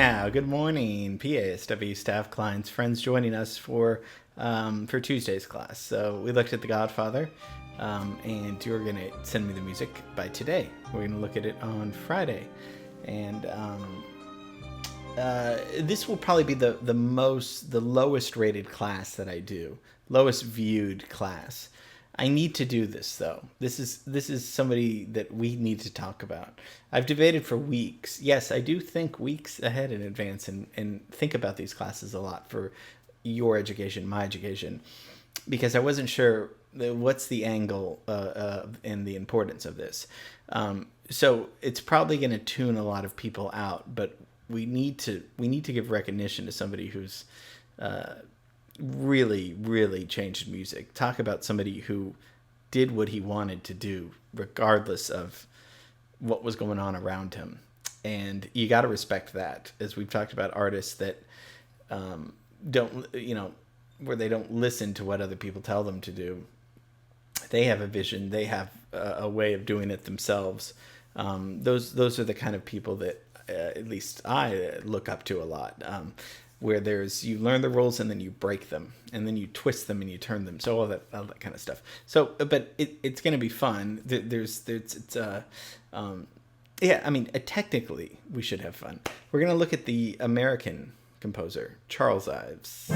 now. Good morning, PASW staff, clients, friends joining us for Tuesday's class. So we looked at The Godfather, and you're going to send me the music by today. We're going to look at it on Friday, and this will probably be the lowest rated class that I do, lowest viewed class. I need to do this though. This is somebody that we need to talk about. I've debated for weeks. Yes, I do think weeks ahead in advance and think about these classes a lot for your education, my education, because I wasn't sure what's the angle and the importance of this. So it's probably going to tune a lot of people out, but we need to give recognition to somebody who's really changed music. Talk about somebody who did what he wanted to do regardless of what was going on around him, and you got to respect that. As we've talked about artists that don't, where they don't listen to what other people tell them to do. They have a vision, they have a way of doing it themselves. Those are the kind of people that at least I look up to a lot, where you learn the rules and then you break them and then you twist them and you turn them. So all that kind of stuff. So, but it's going to be fun. Technically we should have fun. We're going to look at the American composer, Charles Ives.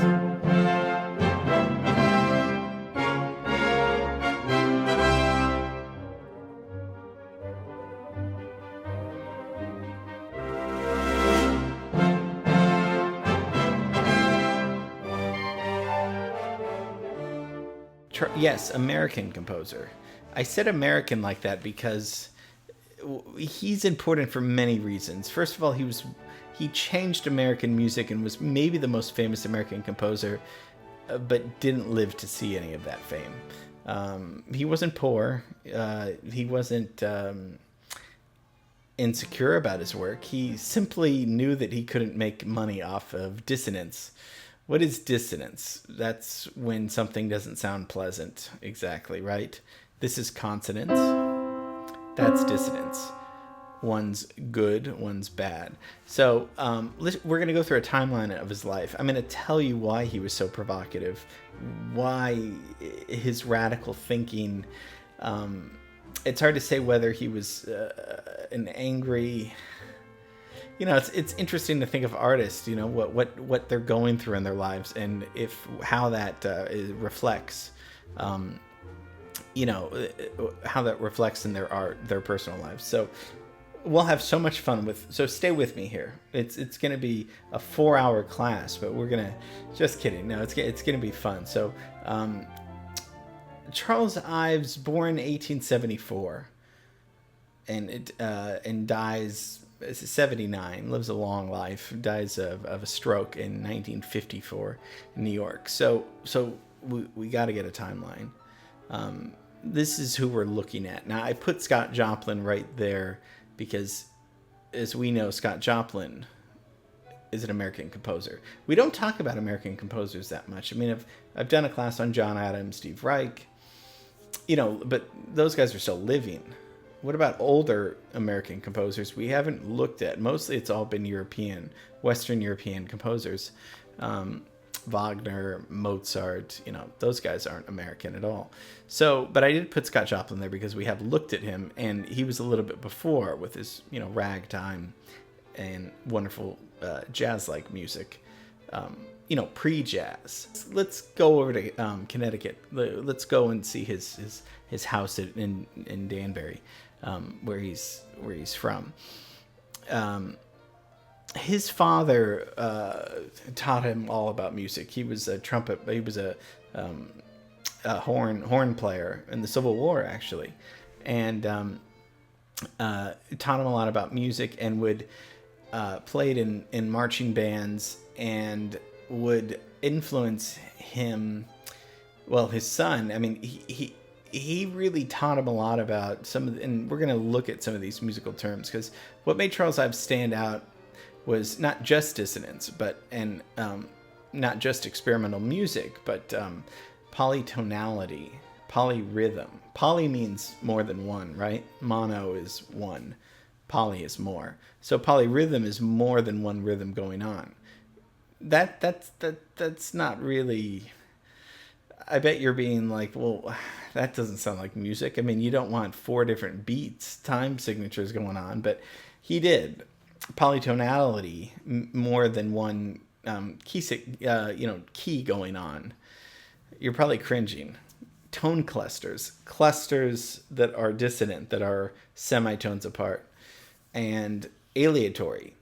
Yes, American composer. I said American like that because he's important for many reasons. First of all, he changed American music and was maybe the most famous American composer, but didn't live to see any of that fame. He wasn't poor. He wasn't insecure about his work. He simply knew that he couldn't make money off of dissonance. What is dissonance? That's when something doesn't sound pleasant. Exactly, right? This is consonance. That's dissonance. One's good, one's bad. So we're going to go through a timeline of his life. I'm going to tell you why he was so provocative, why his radical thinking. It's hard to say whether he was an angry... it's interesting to think of artists, what they're going through in their lives, and how that reflects, how that reflects in their art, their personal lives. So we'll have so much fun so stay with me here. It's going to be a 4-hour class, but we're going to, just kidding. No, it's going to be fun. So, Charles Ives, born 1874 and dies 79, lives a long life, dies of a stroke in 1954 in New York. So we got to get a timeline. This is who we're looking at. Now, I put Scott Joplin right there because, as we know, Scott Joplin is an American composer. We don't talk about American composers that much. I mean, I've done a class on John Adams, Steve Reich, but those guys are still living. What about older American composers we haven't looked at? Mostly it's all been Western European composers. Wagner, Mozart, those guys aren't American at all. So, but I did put Scott Joplin there because we have looked at him, and he was a little bit before with his, ragtime and wonderful jazz-like music. Pre-jazz. Let's go over to Connecticut. Let's go and see his house in Danbury. Where he's from. His father taught him all about music. He was a trumpet. He was a horn player in the Civil War, actually, and taught him a lot about music, and would played in marching bands, and would influence him. Well, his son. I mean, he really taught him a lot about and we're going to look at some of these musical terms, because what made Charles Ives stand out was not just dissonance, and not just experimental music, but polytonality, polyrhythm. Poly means more than one, right? Mono is one. Poly is more. So polyrhythm is more than one rhythm going on. That's not really. I bet you're being like, well, that doesn't sound like music. I mean, you don't want four different beats, time signatures going on, but he did polytonality more than one key going on. You're probably cringing. Tone clusters that are dissonant, that are semitones apart, and aleatory.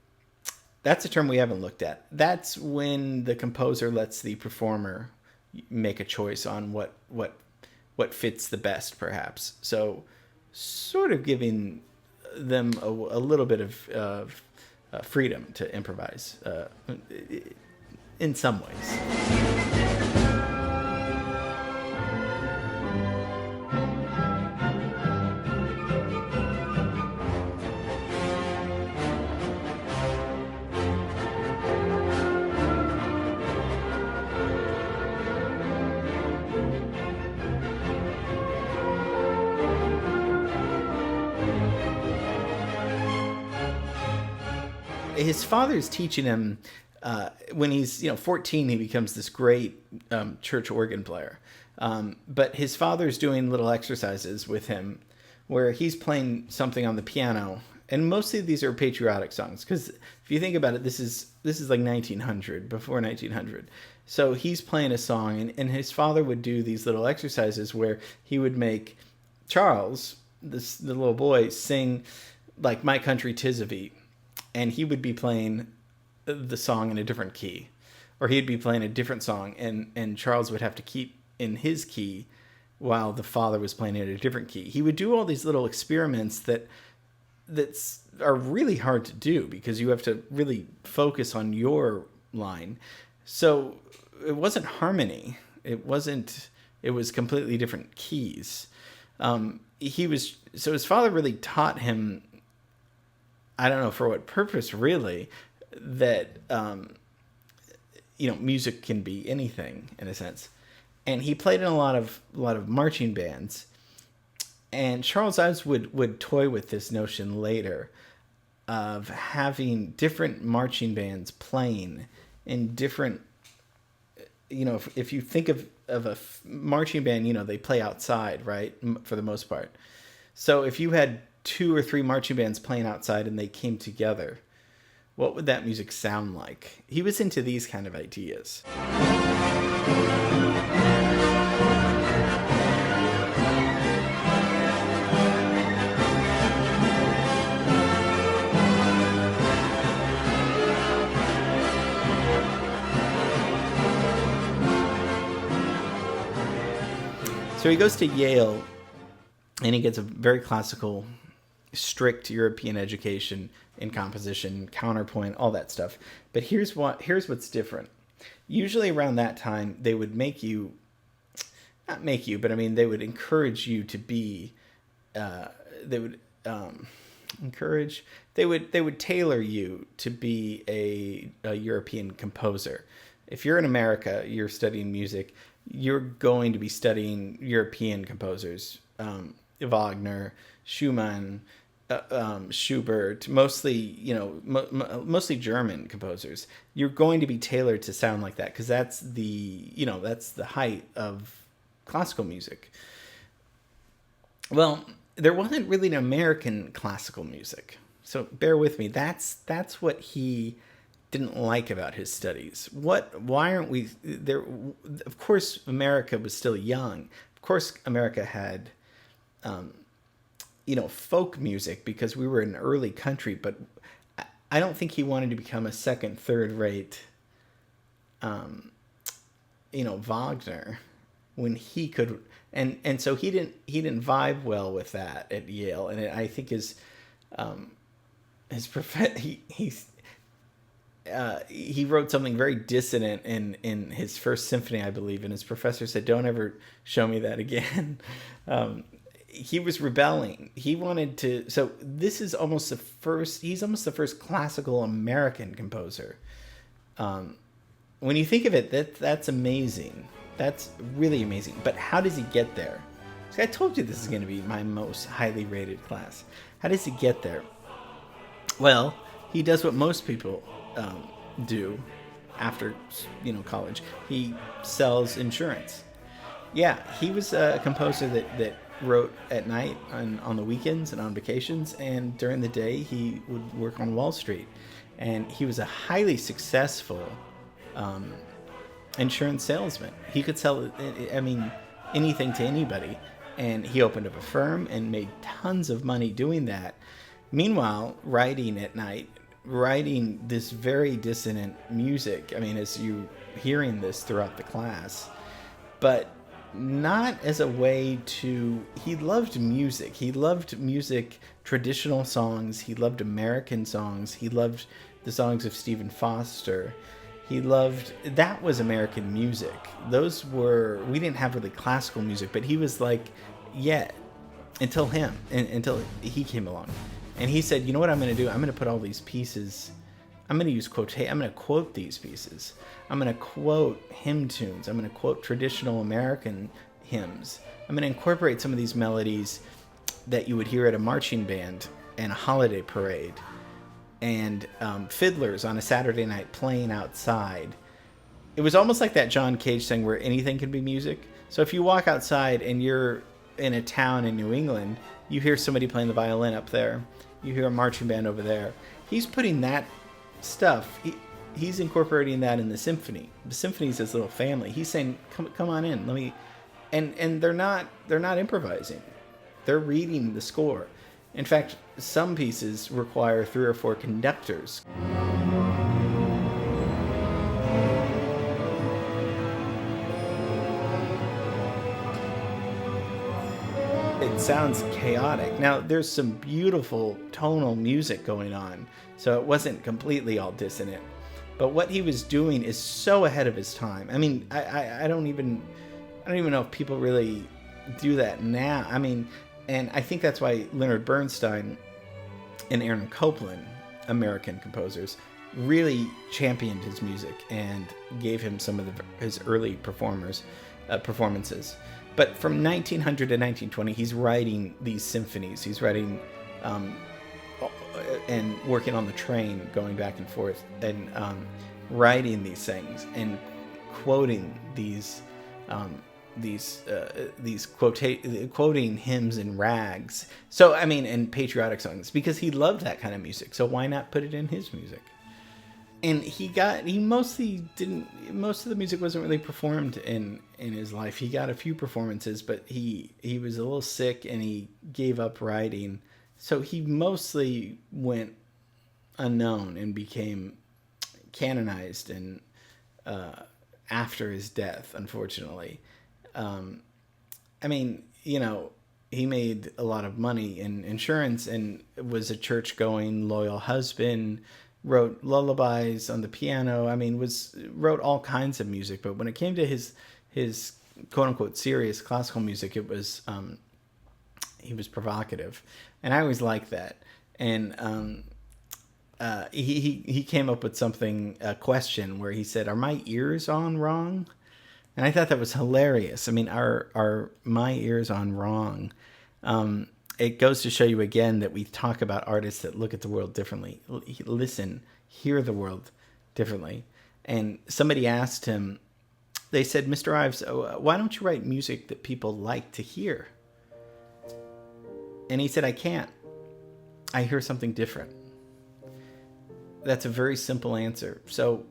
That's a term we haven't looked at. That's when the composer lets the performer make a choice on what fits the best, perhaps. So, sort of giving them a little bit of freedom to improvise in some ways. His father's teaching him when he's 14. He becomes this great church organ player, but his father's doing little exercises with him where he's playing something on the piano, and mostly these are patriotic songs, because if you think about it, this is like 1900, before 1900. So he's playing a song, and his father would do these little exercises where he would make Charles, the little boy, sing like "My Country 'Tis of Thee," and he would be playing the song in a different key, or he'd be playing a different song, and Charles would have to keep in his key while the father was playing it at a different key. He would do all these little experiments that are really hard to do, because you have to really focus on your line. So it wasn't harmony. It was completely different keys. So his father really taught him, I don't know for what purpose really, that music can be anything in a sense. And he played in a lot of marching bands. And Charles Ives would toy with this notion later of having different marching bands playing in different, if you think of a marching band, they play outside, right, for the most part. So if you had 2 or 3 marching bands playing outside and they came together, what would that music sound like? He was into these kind of ideas. So he goes to Yale, and he gets a very classical, strict European education in composition, counterpoint, all that stuff. But here's what's different. Usually around that time, they would they would encourage you to be, they would tailor you to be a European composer. If you're in America, you're studying music, you're going to be studying European composers, Wagner, Schumann, Schubert, mostly mostly German composers. You're going to be tailored to sound like that, because that's the height of classical music. Well, there wasn't really an American classical music, so bear with me. That's what he didn't like about his studies. Why aren't we there? Of course, America was still young. Of course, America had folk music, because we were an early country, but I don't think he wanted to become a second, third rate, Wagner, when he could, and so he didn't vibe well with that at Yale, and I think he wrote something very dissonant in his first symphony, I believe, and his professor said, "Don't ever show me that again." He was rebelling. He wanted to. So this is almost the first. He's almost the first classical American composer. When you think of it, that's amazing. That's really amazing. But how does he get there? See, I told you this is going to be my most highly rated class. How does he get there? Well, he does what most people do after college. He sells insurance. Yeah, he was a composer that wrote at night on the weekends and on vacations, and during the day he would work on Wall Street. And he was a highly successful um, insurance salesman. He could sell, I mean, anything to anybody. And he opened up a firm and made tons of money doing that. Meanwhile, writing at night, writing this very dissonant music. I mean, as you hearing this throughout the class, but not as a way to. He loved music. He loved music, traditional songs. He loved American songs. He loved the songs of Stephen Foster. He loved, that was American music. Those were, we didn't have really classical music, but he was like, yeah, until he came along. And he said, you know what I'm going to do? I'm going to put all these pieces, I'm going to use I'm going to quote these pieces. I'm going to quote hymn tunes. I'm going to quote traditional American hymns. I'm going to incorporate some of these melodies that you would hear at a marching band and a holiday parade, and fiddlers on a Saturday night playing outside. It was almost like that John Cage thing where anything can be music. So if you walk outside and you're in a town in New England, you hear somebody playing the violin up there. You hear a marching band over there. He's putting that stuff, he's incorporating that in the symphony. The symphony's his little family. He's saying, come on in, let me, and they're not improvising. They're reading the score. In fact, some pieces require 3 or 4 conductors. It sounds chaotic. Now, there's some beautiful tonal music going on, so it wasn't completely all dissonant. But what he was doing is so ahead of his time. I mean, I don't even know if people really do that now. I mean, and I think that's why Leonard Bernstein and Aaron Copland, American composers, really championed his music and gave him some of his early performances. But from 1900 to 1920, he's writing these symphonies. He's writing and working on the train, going back and forth, and writing these things and quoting quoting hymns and rags. So I mean, and patriotic songs, because he loved that kind of music. So why not put it in his music? And most of the music wasn't really performed in his life. He got a few performances, but he was a little sick and he gave up writing. So he mostly went unknown and became canonized and after his death, unfortunately. I mean, he made a lot of money in insurance and was a church-going, loyal husband, wrote lullabies on the piano. I mean, wrote all kinds of music. But when it came to his quote-unquote serious classical music, it was he was provocative. And I always liked that. And he came up with a question where he said, "Are my ears on wrong?" And I thought that was hilarious. I mean, are my ears on wrong? It goes to show you again that we talk about artists that look at the world differently, listen, hear the world differently. And somebody asked him, they said, "Mr. Ives, why don't you write music that people like to hear?" And he said, "I can't. I hear something different." That's a very simple answer. So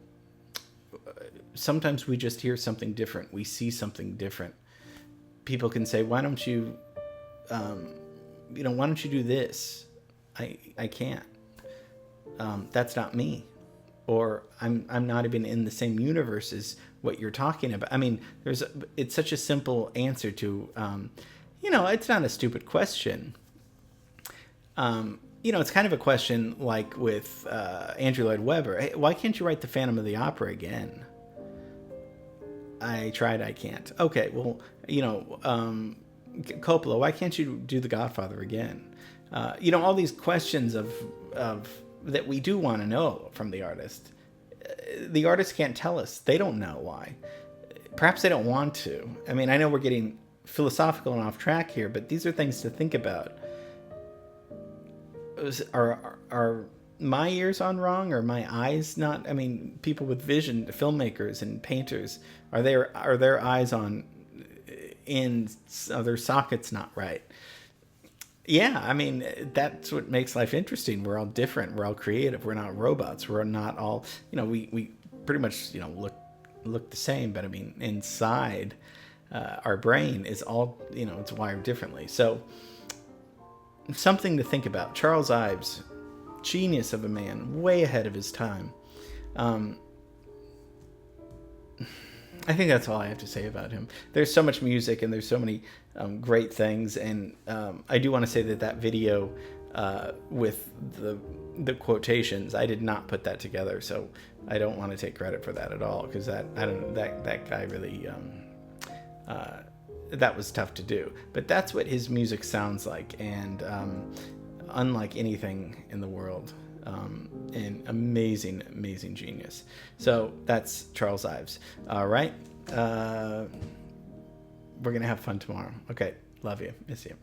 sometimes we just hear something different. We see something different. People can say, why don't you do this? I can't. That's not me. Or I'm not even in the same universe as what you're talking about. I mean, it's such a simple answer to, it's not a stupid question. It's kind of a question like with Andrew Lloyd Webber. Hey, why can't you write the Phantom of the Opera again? I tried, I can't. Okay, well, Coppola, why can't you do The Godfather again? All these questions of that we do want to know from the artist. The artist can't tell us. They don't know why. Perhaps they don't want to. I mean, I know we're getting philosophical and off track here, but these are things to think about. Are my ears on wrong, or my eyes not? I mean, people with vision, filmmakers and painters, are their eyes on in their sockets not right? Yeah, I mean, that's what makes life interesting. We're all different. We're all creative. We're not robots. We're not all, we pretty much, look the same, but I mean, inside our brain is all, it's wired differently. So something to think about. Charles Ives, genius of a man, way ahead of his time. Um, I think that's all I have to say about him. There's so much music and there's so many great things, and I do want to say that that video with the quotations, I did not put that together, so I don't want to take credit for that at all, because that guy really that was tough to do. But that's what his music sounds like, and unlike anything in the world. An amazing genius. So that's Charles Ives. All right. We're going to have fun tomorrow. Okay. Love you. Miss you.